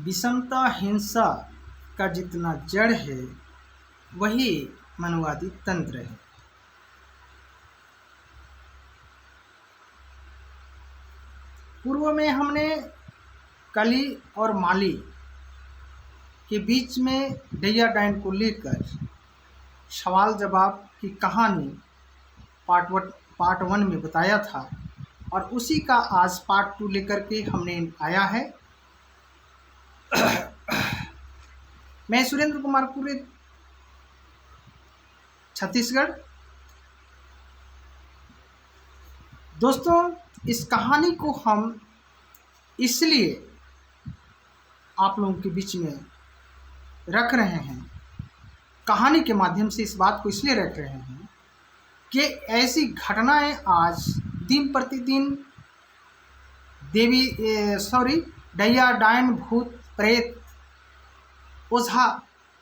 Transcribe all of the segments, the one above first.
विषमता हिंसा का जितना जड़ है वही मनोवादी तंत्र है। पूर्व में हमने कली और माली के बीच में डैया डाइन को लेकर सवाल जवाब की कहानी पार्ट 1 में बताया था और उसी का आज पार्ट 2 लेकर के हमने आया है। मैं सुरेंद्र कुमार पुरे, छत्तीसगढ़। दोस्तों, इस कहानी को हम इसलिए आप लोगों के बीच में रख रहे हैं, कहानी के माध्यम से इस बात को इसलिए रख रहे हैं कि ऐसी घटनाएं आज दिन प्रतिदिन डैया डायन भूत प्रेत ओझा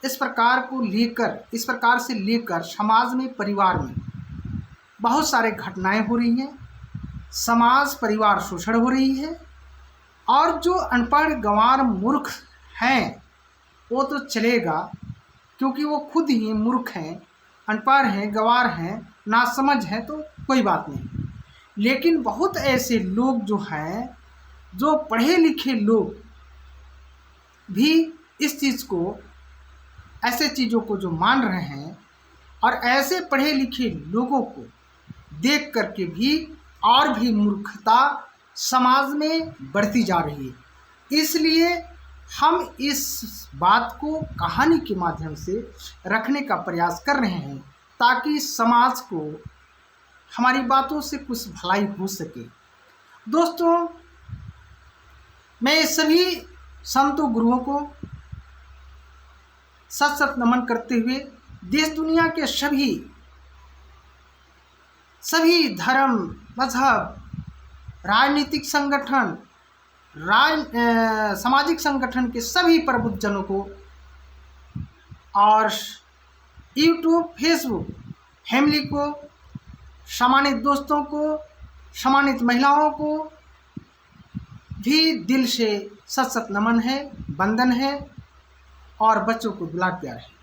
इस प्रकार से लेकर समाज में परिवार में बहुत सारे घटनाएं हो रही हैं। समाज परिवार शोषण हो रही है और जो अनपढ़ गंवार मूर्ख हैं वो तो चलेगा, क्योंकि वो खुद ही मूर्ख हैं, अनपढ़ हैं, गंवार हैं, नासमझ हैं, तो कोई बात नहीं। लेकिन बहुत ऐसे लोग जो हैं, जो पढ़े लिखे लोग भी इस चीज़ को, ऐसे चीज़ों को जो मान रहे हैं और ऐसे पढ़े लिखे लोगों को देख करके भी और भी मूर्खता समाज में बढ़ती जा रही है। इसलिए हम इस बात को कहानी के माध्यम से रखने का प्रयास कर रहे हैं ताकि समाज को हमारी बातों से कुछ भलाई हो सके। दोस्तों, मैं सभी संतों गुरुओं को सत सत नमन करते हुए देश दुनिया के सभी धर्म, मजहब, राजनीतिक संगठन, सामाजिक संगठन के सभी प्रबुद्ध जनों को और यूट्यूब, फेसबुक फैमिली को, सम्मानित दोस्तों को, सम्मानित महिलाओं को भी दिल से सत सत नमन है, वंदन है और बच्चों को दुलार प्यार है।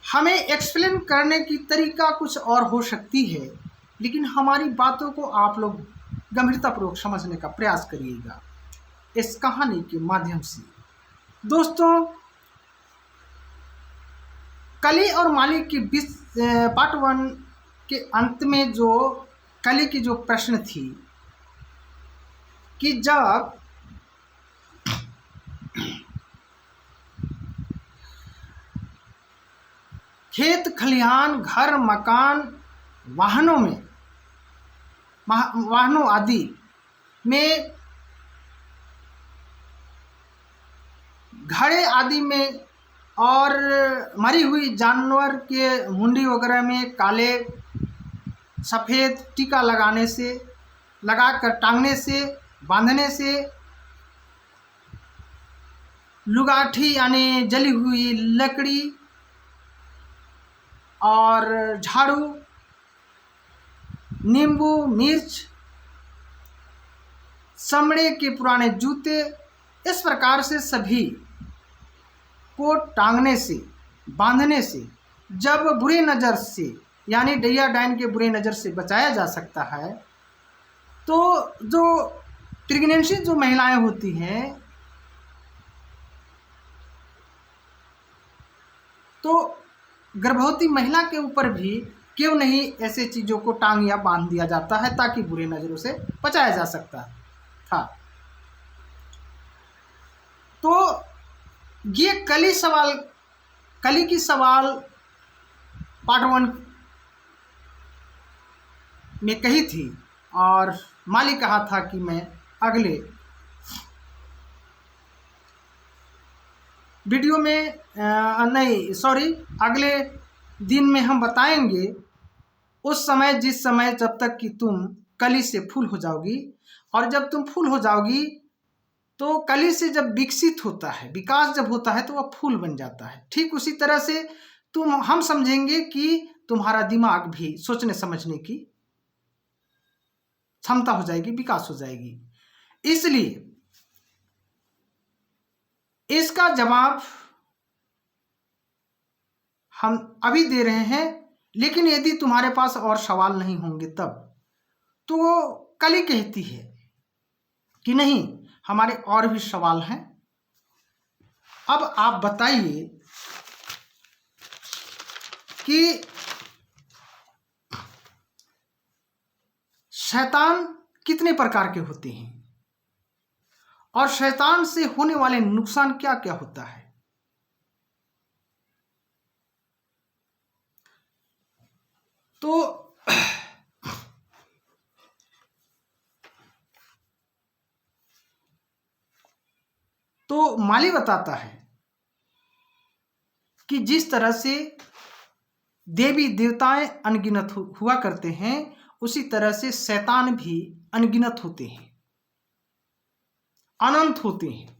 हमें एक्सप्लेन करने की तरीका कुछ और हो सकती है, लेकिन हमारी बातों को आप लोग गंभीरतापूर्वक समझने का प्रयास करिएगा इस कहानी के माध्यम से। दोस्तों, कली और माली के बीच पार्ट 1 के अंत में जो कली की जो प्रश्न थी कि जब खेत खलिहान, घर मकान, वाहनों आदि में, घड़े आदि में और मरी हुई जानवर के मुंडी वगैरह में काले सफ़ेद टीका लगाकर टांगने से, बांधने से, लुगाठी यानी जली हुई लकड़ी और झाड़ू, नींबू, मिर्च, चमड़े के पुराने जूते, इस प्रकार से सभी को टांगने से, बांधने से जब बुरी नज़र से यानी डैया डायन के बुरे नज़र से बचाया जा सकता है, तो जो प्रेगनेंसी जो महिलाएं होती हैं, तो गर्भवती महिला के ऊपर भी क्यों नहीं ऐसे चीज़ों को टांग या बांध दिया जाता है ताकि बुरे नज़रों से बचाया जा सकता था। तो ये कली की सवाल पार्ट 1 में कही थी और माली कहा था कि मैं अगले वीडियो में अगले दिन में हम बताएंगे, उस समय, जिस समय जब तक कि तुम कली से फूल हो जाओगी, और जब तुम फूल हो जाओगी तो कली से जब विकसित होता है, विकास जब होता है तो वह फूल बन जाता है। ठीक उसी तरह से हम समझेंगे कि तुम्हारा दिमाग भी सोचने समझने की क्षमता हो जाएगी, विकास हो जाएगी। इसलिए इसका जवाब हम अभी दे रहे हैं, लेकिन यदि तुम्हारे पास और सवाल नहीं होंगे तब, तो वो कल ही कहती है कि नहीं हमारे और भी सवाल हैं। अब आप बताइए कि शैतान कितने प्रकार के होते हैं और शैतान से होने वाले नुकसान क्या क्या होता है। तो माली बताता है कि जिस तरह से देवी देवताएं अनगिनत हुआ करते हैं, उसी तरह से शैतान भी अनगिनत होते हैं, अनंत होते हैं।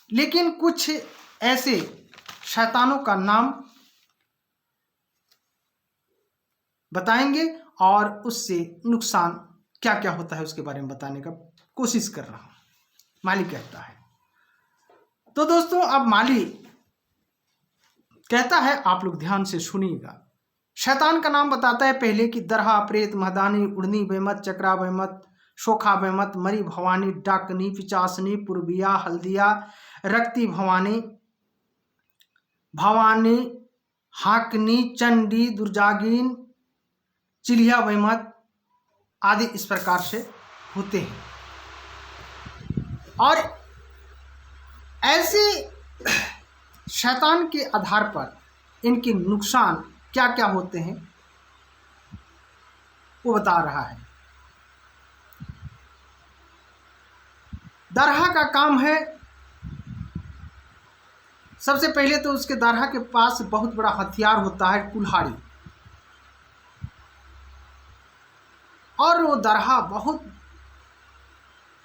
लेकिन कुछ ऐसे शैतानों का नाम बताएंगे और उससे नुकसान क्या क्या होता है उसके बारे में बताने का कोशिश कर रहा हूं, माली कहता है। तो दोस्तों अब माली कहता है, आप लोग ध्यान से सुनिएगा। शैतान का नाम बताता है पहले कि दरहा, प्रेत, महदानी, उड़नी, बेमत, चक्रा, बेमत, शोखा, बेमत, मरी, भवानी, डाकनी, पिचासनी, पूर्बिया, हल्दिया, रक्ति, भवानी, भवानी, हाकनी, चंडी, दुर्जागीन, चिलिया, बेमत आदि इस प्रकार से होते हैं। और ऐसे शैतान के आधार पर इनके नुकसान क्या क्या होते हैं वो बता रहा है। दरहा का काम है, सबसे पहले तो उसके दरहा के पास बहुत बड़ा हथियार होता है, कुल्हाड़ी। और वो दरहा बहुत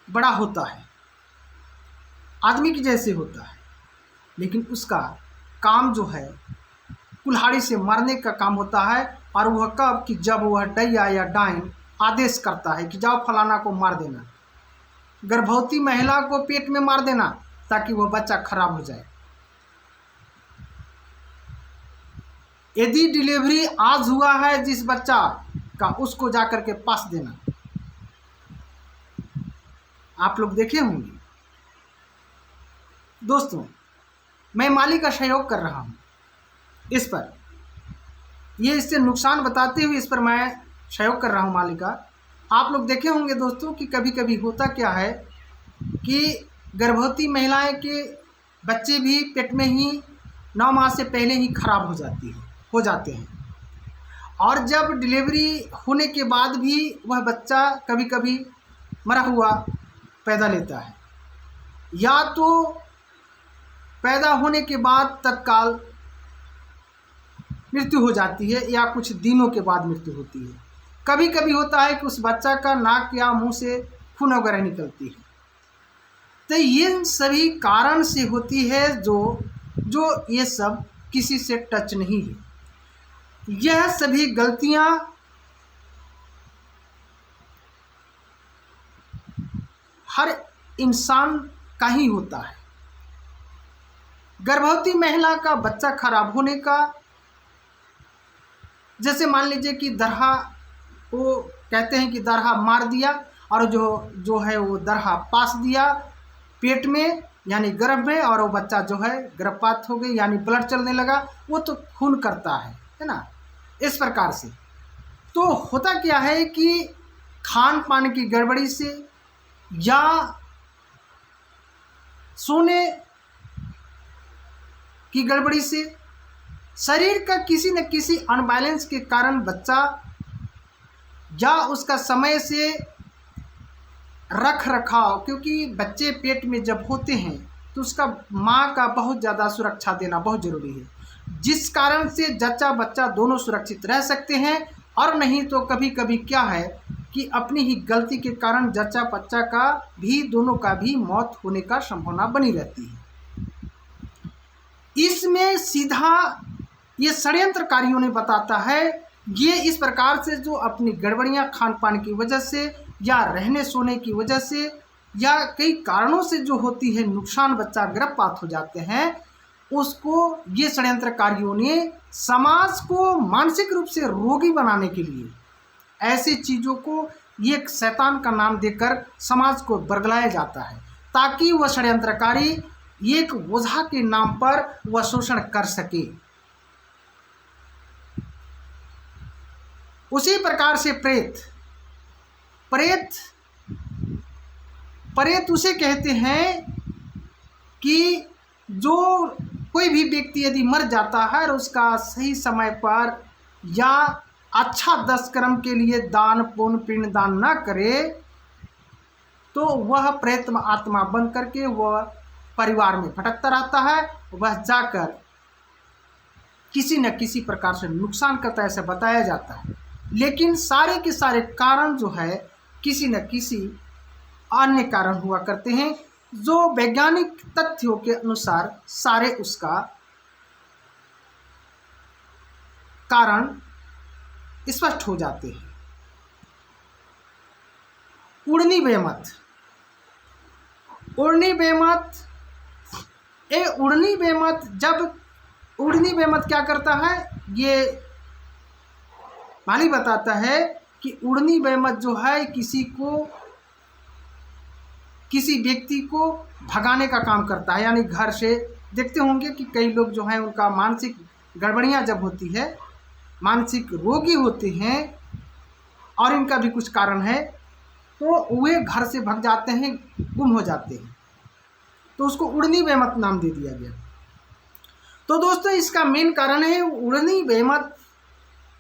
बड़ा होता है, आदमी की जैसे होता है, लेकिन उसका काम जो है कुल्हाड़ी से मारने का काम होता है। और वह कब कि जब वह डैया या डाइन आदेश करता है कि जाओ फलाना को मार देना, गर्भवती महिला को पेट में मार देना ताकि वह बच्चा खराब हो जाए। यदि डिलीवरी आज हुआ है जिस बच्चा का, उसको जाकर के पास देना। आप लोग देखे होंगे दोस्तों, मैं माली का सहयोग कर रहा हूं इस पर, ये इससे नुकसान बताते हुए इस पर मैं सहयोग कर रहा हूं माली का। आप लोग देखे होंगे दोस्तों कि कभी कभी होता क्या है कि गर्भवती महिलाएं के बच्चे भी पेट में ही 9 माह से पहले ही खराब हो जाते हैं। और जब डिलीवरी होने के बाद भी वह बच्चा कभी कभी मरा हुआ पैदा लेता है, या तो पैदा होने के बाद तत्काल मृत्यु हो जाती है, या कुछ दिनों के बाद मृत्यु होती है। कभी कभी होता है कि उस बच्चा का नाक या मुंह से खून वगैरह निकलती है। तो ये सभी कारण से होती है जो ये सब किसी से टच नहीं है। यह सभी गलतियां हर इंसान का ही होता है। गर्भवती महिला का बच्चा खराब होने का, जैसे मान लीजिए कि दरहा, वो कहते हैं कि दरहा मार दिया और जो है वो दरहा पास दिया पेट में यानी गर्भ में, और वो बच्चा जो है गर्भपात हो गई यानी ब्लड चलने लगा, वो तो खून करता है ना। इस प्रकार से तो होता क्या है कि खान पान की गड़बड़ी से या सोने की गड़बड़ी से, शरीर का किसी न किसी अनबैलेंस के कारण बच्चा या उसका समय से रख रखाव, क्योंकि बच्चे पेट में जब होते हैं तो उसका माँ का बहुत ज़्यादा सुरक्षा देना बहुत ज़रूरी है, जिस कारण से जच्चा बच्चा दोनों सुरक्षित रह सकते हैं। और नहीं तो कभी कभी क्या है कि अपनी ही गलती के कारण जच्चा बच्चा का भी, दोनों का भी मौत होने का संभावना बनी रहती है। इसमें सीधा ये षड्यंत्रकारियों ने बताता है, ये इस प्रकार से जो अपनी गड़बड़ियां खान पान की वजह से या रहने सोने की वजह से या कई कारणों से जो होती है नुकसान, बच्चा गर्भपात हो जाते हैं, उसको ये षड्यंत्रकारियों ने समाज को मानसिक रूप से रोगी बनाने के लिए ऐसी चीज़ों को ये शैतान का नाम देकर समाज को बरगलाया जाता है, ताकि वह षड्यंत्रकारी एक ओझा के नाम पर वह शोषण कर सके। उसी प्रकार से प्रेत प्रेत प्रेत उसे कहते हैं कि जो कोई भी व्यक्ति यदि मर जाता है और उसका सही समय पर या अच्छा 10 कर्म के लिए दान पुण्य पिंड दान न करे, तो वह प्रेत आत्मा बन करके वह परिवार में भटकता रहता है। वह जाकर किसी न किसी प्रकार से नुकसान करता है, ऐसा बताया जाता है। लेकिन सारे के सारे कारण जो है किसी न किसी अन्य कारण हुआ करते हैं, जो वैज्ञानिक तथ्यों के अनुसार सारे उसका कारण स्पष्ट हो जाते हैं। उड़नी बेमत जब उड़नी बेमत क्या करता है, ये माली बताता है कि उड़नी बेमत जो है किसी व्यक्ति को भगाने का काम करता है। यानी घर से देखते होंगे कि कई लोग जो हैं उनका मानसिक गड़बड़ियां जब होती है, मानसिक रोगी होते हैं और इनका भी कुछ कारण है, तो वे घर से भग जाते हैं, गुम हो जाते हैं, तो उसको उड़नी बेमत नाम दे दिया गया। तो दोस्तों इसका मेन कारण है उड़नी बेमत।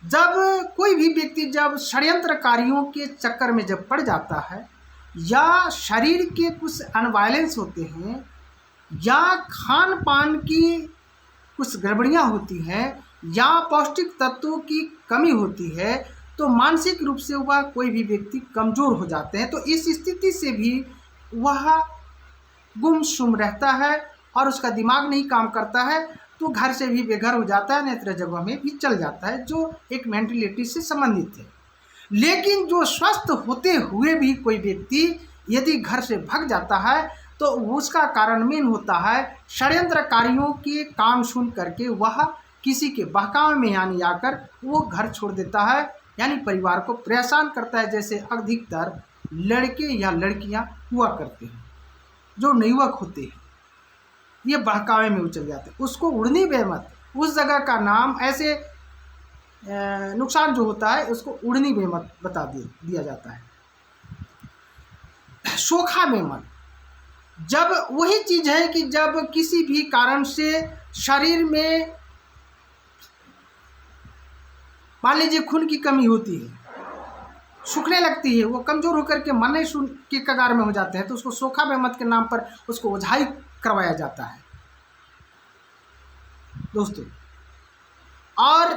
जब कोई भी व्यक्ति जब षड्यंत्रकारियों के चक्कर में जब पड़ जाता है, या शरीर के कुछ अनबैलेंस होते हैं, या खान पान की कुछ गड़बड़ियाँ होती हैं, या पौष्टिक तत्वों की कमी होती है, तो मानसिक रूप से वह कोई भी व्यक्ति कमज़ोर हो जाते हैं। तो इस स्थिति से भी वह गुमसुम रहता है और उसका दिमाग नहीं काम करता है, तो घर से भी बेघर हो जाता है, नेत्र जगह में भी चल जाता है, जो एक मेंटलिटी से संबंधित है। लेकिन जो स्वस्थ होते हुए भी कोई व्यक्ति यदि घर से भग जाता है, तो उसका कारण मेन होता है षड्यंत्रकारियों के काम सुन करके वह किसी के बहकावे में यानी आकर वो घर छोड़ देता है, यानी परिवार को परेशान करता है। जैसे अधिकतर लड़के या लड़कियां हुआ करते हैं, जो नवयुवक होते हैं, ये बहकावे में उछल जाते हैं। उसको उड़नी बेमत, उस जगह का नाम ऐसे नुकसान जो होता है उसको उड़नी बेमत बता दिया जाता है। सोखा बेमत जब वही चीज है कि जब किसी भी कारण से शरीर में मान लीजिए खून की कमी होती है, सूखने लगती है, वो कमजोर होकर के मरने के कगार में हो जाते हैं, तो उसको सोखा बेमत के नाम पर उसको ओझाई करवाया जाता है दोस्तों। और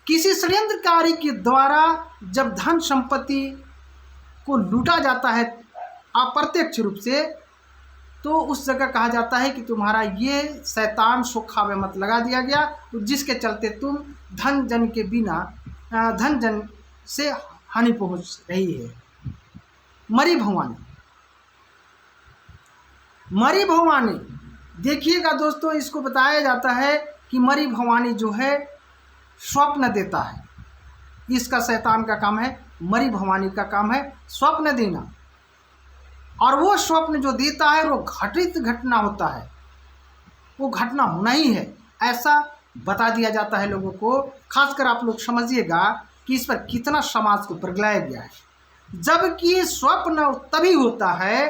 किसी षड्यंत्रकारी के द्वारा जब धन संपत्ति को लूटा जाता है अप्रत्यक्ष रूप से, तो उस जगह कहा जाता है कि तुम्हारा ये शैतान सोखा बेमत लगा दिया गया, तो जिसके चलते तुम धन जन से हानि पहुंच रही है। मरी भवानी देखिएगा दोस्तों, इसको बताया जाता है कि मरी भवानी जो है स्वप्न देता है। इसका शैतान का काम है, मरी भवानी का काम है स्वप्न देना, और वो स्वप्न जो देता है वो घटित घटना होता है, वो घटना होना ही है, ऐसा बता दिया जाता है लोगों को। खासकर आप लोग समझिएगा कि इस पर कितना समाज को बरगलाया गया है। जबकि स्वप्न तभी होता है,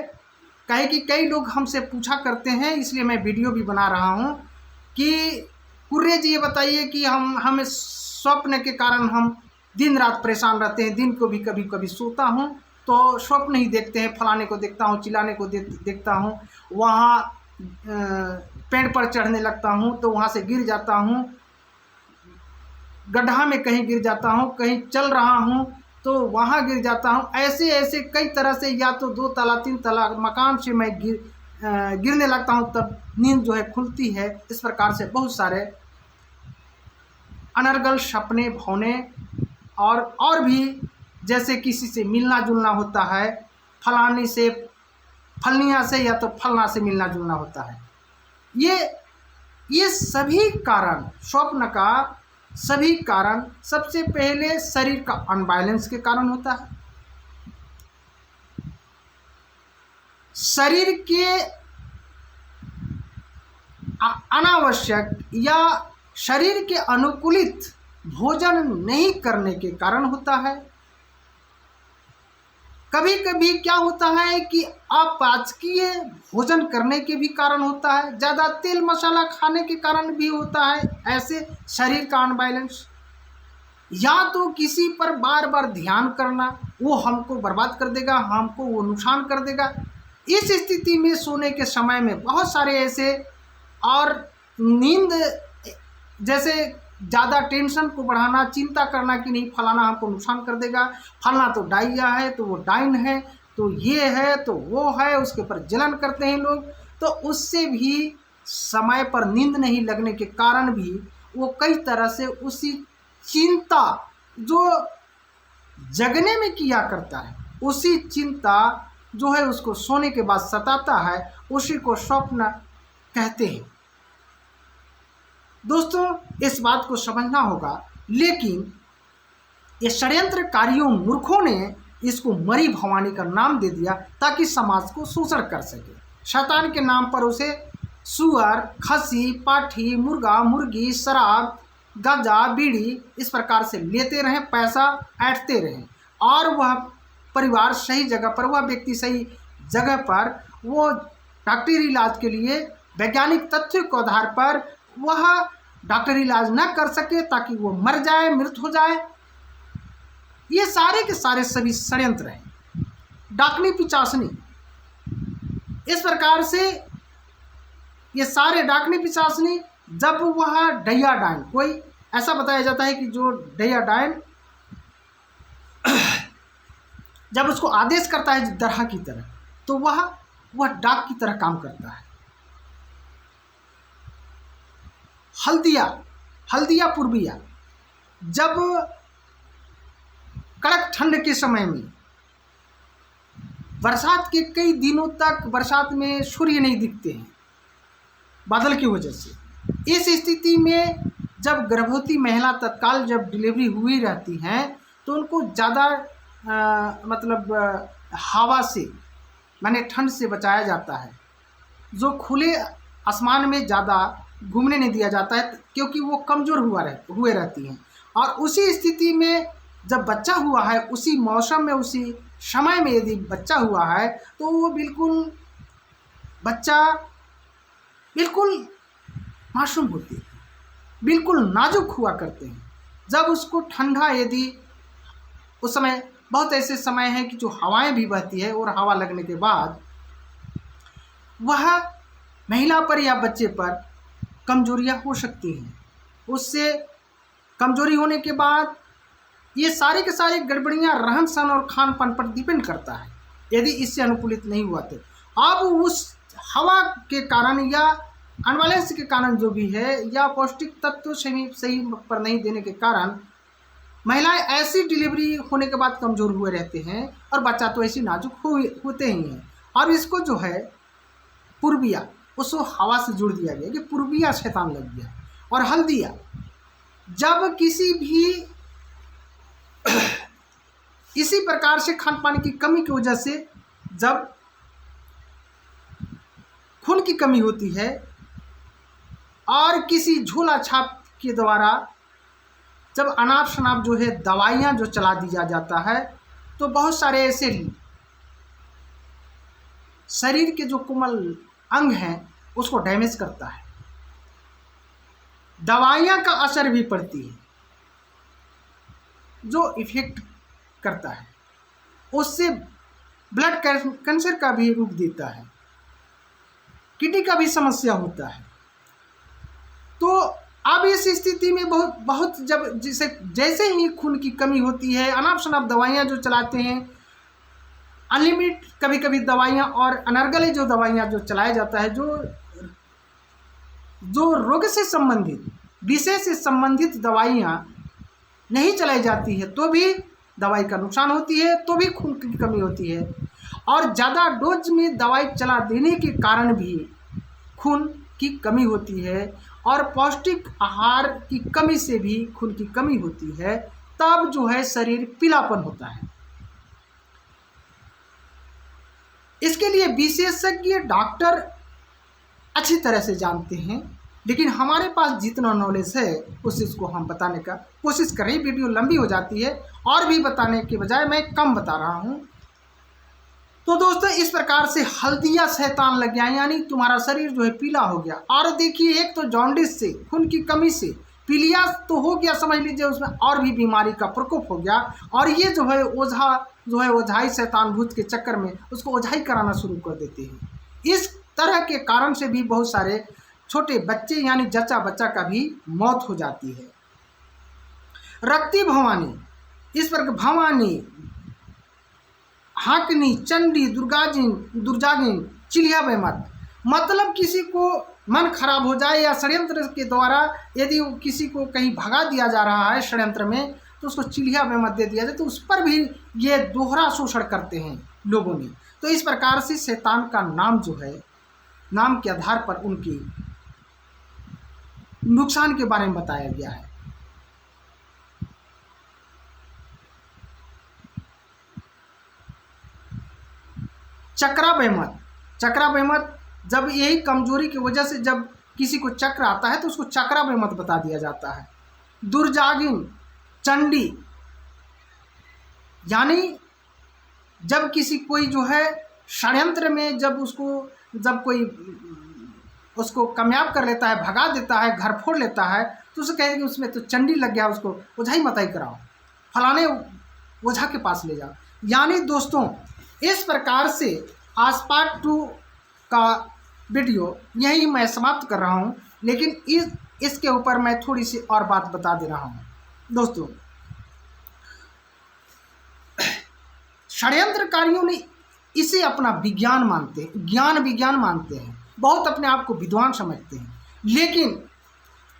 कहे कि कई लोग हमसे पूछा करते हैं, इसलिए मैं वीडियो भी बना रहा हूँ कि कुर्रे जी ये बताइए कि हमें स्वप्न के कारण हम दिन रात परेशान रहते हैं, दिन को भी कभी कभी सोता हूँ तो स्वप्न ही देखते हैं, फलाने को देखता हूँ, चिल्लाने को देखता हूँ, वहाँ पेड़ पर चढ़ने लगता हूँ तो वहाँ से गिर जाता हूँ, गड्ढा में कहीं गिर जाता हूँ, कहीं चल रहा हूँ तो वहाँ गिर जाता हूँ। ऐसे ऐसे कई तरह से, या तो 2 तला 3 तला मकान से मैं गिरने लगता हूँ तब नींद जो है खुलती है। इस प्रकार से बहुत सारे अनर्गल सपने भौने और भी, जैसे किसी से मिलना जुलना होता है, फलाने से फलनिया से या तो फलना से मिलना जुलना होता है। ये सभी कारण, स्वप्न का सभी कारण सबसे पहले शरीर का अनबैलेंस के कारण होता है। शरीर के अनावश्यक या शरीर के अनुकूलित भोजन नहीं करने के कारण होता है। कभी कभी क्या होता है कि अपाचकीय भोजन करने के भी कारण होता है, ज़्यादा तेल मसाला खाने के कारण भी होता है ऐसे शरीर का अनबैलेंस। या तो किसी पर बार बार ध्यान करना, वो हमको बर्बाद कर देगा, हमको वो नुकसान कर देगा। इस स्थिति में सोने के समय में बहुत सारे ऐसे, और नींद जैसे ज़्यादा टेंशन को बढ़ाना, चिंता करना कि नहीं फलाना हमको नुकसान कर देगा, फलाना तो डाइया है तो वो डाइन है, तो ये है तो वो है, उसके ऊपर जलन करते हैं लोग। तो उससे भी समय पर नींद नहीं लगने के कारण भी वो कई तरह से उसी चिंता जो जगने में किया करता है, उसी चिंता जो है उसको सोने के बाद सताता है, उसी को स्वप्न कहते हैं। दोस्तों, इस बात को समझना होगा, लेकिन ये षड्यंत्रकारियों मूर्खों ने इसको मरी भवानी का नाम दे दिया ताकि समाज को शोषण कर सके। शैतान के नाम पर उसे सुअर, खसी, पाठी, मुर्गा, मुर्गी, शराब, गांजा, बीड़ी इस प्रकार से लेते रहें, पैसा ऐंठते रहें, और वह परिवार सही जगह पर, वह व्यक्ति सही जगह पर, वो डॉक्टरी इलाज के लिए वैज्ञानिक तथ्यों के आधार पर वह डॉक्टरी इलाज न कर सके ताकि वो मर जाए, मृत हो जाए। ये सारे के सारे सभी षड्यंत्र हैं, डाकनी पिचासनी। इस प्रकार से ये सारे डाकनी पिचासनी, जब वह डैया डायन, कोई ऐसा बताया जाता है कि जो डैया डायन जब उसको आदेश करता है दरहा की तरह, तो वह डाक की तरह काम करता है। हल्दिया पूर्विया, जब कड़क ठंड के समय में बरसात के कई दिनों तक बरसात में सूर्य नहीं दिखते हैं बादल की वजह से, इस स्थिति में जब गर्भवती महिला तत्काल जब डिलीवरी हुई रहती हैं तो उनको ज़्यादा हवा से, माने ठंड से बचाया जाता है। जो खुले आसमान में ज़्यादा घूमने नहीं दिया जाता है क्योंकि वो कमज़ोर हुए रहती हैं। और उसी स्थिति में जब बच्चा हुआ है, उसी मौसम में, उसी समय में यदि बच्चा हुआ है तो वो बच्चा बिल्कुल मासूम होती है, बिल्कुल नाजुक हुआ करते हैं। जब उसको ठंडा, यदि उस समय बहुत ऐसे समय हैं कि जो हवाएं भी बहती है, और हवा लगने के बाद वह महिला पर या बच्चे पर कमजोरियां हो सकती हैं। उससे कमजोरी होने के बाद ये सारी के सारी गड़बड़ियां रहन सहन और खान पान पर डिपेंड करता है। यदि इससे अनुकूलित नहीं हुआ तो अब उस हवा के कारण या अनबैलेंस के कारण जो भी है, या पौष्टिक तत्व सही पर नहीं देने के कारण महिलाएं ऐसी डिलीवरी होने के बाद कमज़ोर हुए रहते हैं, और बच्चा तो ऐसी नाजुक होते ही हैं। अब इसको जो है पूर्विया, उसको हवा से जोड़ दिया गया कि पूर्विया शैतान लग गया। और हल्दिया, जब किसी भी इसी प्रकार से खान पान की कमी की वजह से जब खून की कमी होती है, और किसी झोला छाप के द्वारा जब अनाप शनाप जो है दवाइयाँ जो चला दिया जाता है, तो बहुत सारे ऐसे शरीर के जो कोमल अंग हैं उसको डैमेज करता है। दवाइयाँ का असर भी पड़ती है, जो इफेक्ट करता है, उससे ब्लड कैंसर का भी रूप देता है, किडनी का भी समस्या होता है। तो अब इस स्थिति में बहुत जब जैसे ही खून की कमी होती है, अनाप शनाप दवाइयाँ जो चलाते हैं, अनलिमिटेड कभी कभी दवाइयाँ और अनर्गले जो दवाइयाँ जो चलाया जाता है, जो रोग से संबंधित, विषय से संबंधित दवाइयाँ नहीं चलाई जाती है तो भी दवाई का नुकसान होती है, तो भी खून की कमी होती है। और ज़्यादा डोज में दवाई चला देने के कारण भी खून की कमी होती है और पौष्टिक आहार की कमी से भी खून की कमी होती है, तब जो है शरीर पीलापन होता है। इसके लिए विशेषज्ञ डॉक्टर अच्छी तरह से जानते हैं, लेकिन हमारे पास जितना नॉलेज है उस चीज़ को हम बताने का कोशिश कर रहे हैं। वीडियो लंबी हो जाती है और भी बताने के बजाय मैं कम बता रहा हूँ। तो दोस्तों, इस प्रकार से हल्दिया शैतान लग गया, यानी तुम्हारा शरीर जो है पीला हो गया। और देखिए, एक तो जॉन्डिस से, खून की कमी से पीलिया तो हो गया, समझ लीजिए उसमें और भी बीमारी का प्रकोप हो गया। और ये जो है ओझा जो है ओझाई शैतान भूत के चक्कर में उसको ओझाई कराना शुरू कर देते हैं। इस तरह के कारण से भी बहुत सारे छोटे बच्चे यानी जच्चा बच्चा का भी मौत हो जाती है। रक्ती भवानी, इस पर भवानी, हाकनी, चंडी, दुर्जागिन, चिल्हिया बेमत, मतलब किसी को मन खराब हो जाए या षड्यंत्र के द्वारा यदि किसी को कहीं भगा दिया जा रहा है षड्यंत्र में, तो उसको चिल्हिया बेमत दे दिया जाए, तो उस पर भी ये दोहरा शोषण करते हैं लोगों ने। तो इस प्रकार से शैतान का नाम जो है, नाम के आधार पर उनकी नुकसान के बारे में बताया गया है। चक्रा बेमत, चक्रा बेमत, जब यही कमजोरी की वजह से जब किसी को चक्र आता है तो उसको चक्रा बेमत बता दिया जाता है। दुर्जागिन, चंडी, यानी जब किसी कोई जो है षड्यंत्र में जब कोई उसको कामयाब कर लेता है, भगा देता है, घर फोड़ लेता है, तो उसे कहेंगे उसमें तो चंडी लग गया, उसको ओझाई मताई कराओ, फलाने ओझा के पास ले जाओ। यानी दोस्तों, इस प्रकार से आज पार्ट 2 का वीडियो यही मैं समाप्त कर रहा हूँ, लेकिन इसके ऊपर मैं थोड़ी सी और बात बता दे रहा हूँ। दोस्तों, षड्यंत्रकारियों ने इसे अपना विज्ञान मानते हैं, ज्ञान विज्ञान मानते हैं, बहुत अपने आप को विद्वान समझते हैं। लेकिन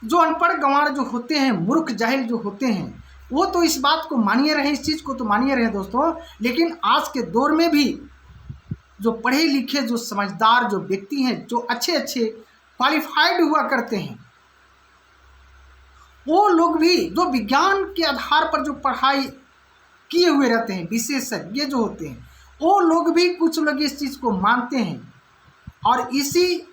जो अनपढ़ गंवार जो होते हैं, मूर्ख जाहिल जो होते हैं, वो तो इस बात को मानिए रहे, इस चीज़ को तो मानिए रहे दोस्तों। लेकिन आज के दौर में भी जो पढ़े लिखे, जो समझदार, जो व्यक्ति हैं, जो अच्छे क्वालिफाइड हुआ करते हैं, वो लोग भी जो विज्ञान के आधार पर जो पढ़ाई किए हुए रहते हैं, विशेषज्ञ जो होते हैं, वो लोग भी कुछ लोग इस चीज़ को मानते हैं। और इसी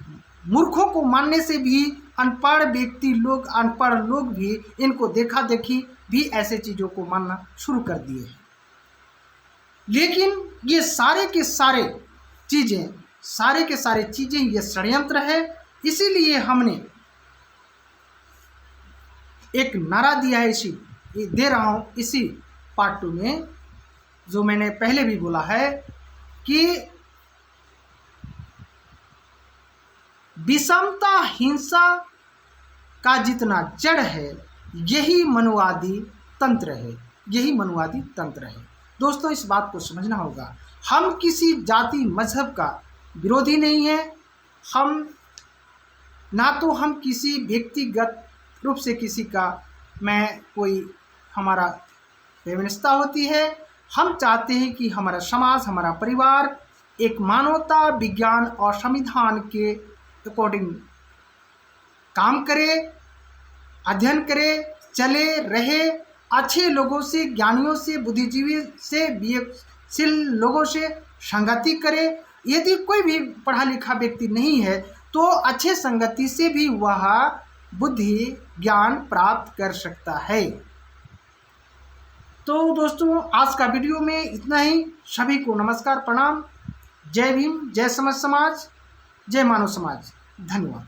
मूर्खों को मानने से भी अनपढ़ व्यक्ति लोग, अनपढ़ लोग भी इनको देखा देखी भी ऐसे चीज़ों को मानना शुरू कर दिए हैं। लेकिन ये सारे के सारे चीज़ें ये षड्यंत्र है। इसीलिए हमने एक नारा दिया है, दे रहा हूँ इसी पार्ट 2 में, जो मैंने पहले भी बोला है कि विषमता हिंसा का जितना जड़ है, यही मनुवादी तंत्र है, यही मनुवादी तंत्र है। दोस्तों, इस बात को समझना होगा। हम किसी जाति मजहब का विरोधी नहीं है, हम किसी व्यक्तिगत रूप से किसी का कोई हमारा व्यवस्था होती है। हम चाहते हैं कि हमारा समाज, हमारा परिवार एक मानवता, विज्ञान और संविधान के अकॉर्डिंग काम करे, अध्ययन करे, चले, रहे, अच्छे लोगों से, ज्ञानियों से, बुद्धिजीवी से, विवेकशील लोगों से संगति करे। यदि कोई भी पढ़ा लिखा व्यक्ति नहीं है तो अच्छे संगति से भी वह बुद्धि ज्ञान प्राप्त कर सकता है। तो दोस्तों, आज का वीडियो में इतना ही। सभी को नमस्कार, प्रणाम, जय भीम, जय समझ समाज, जय मानव समाज। धन्यवाद।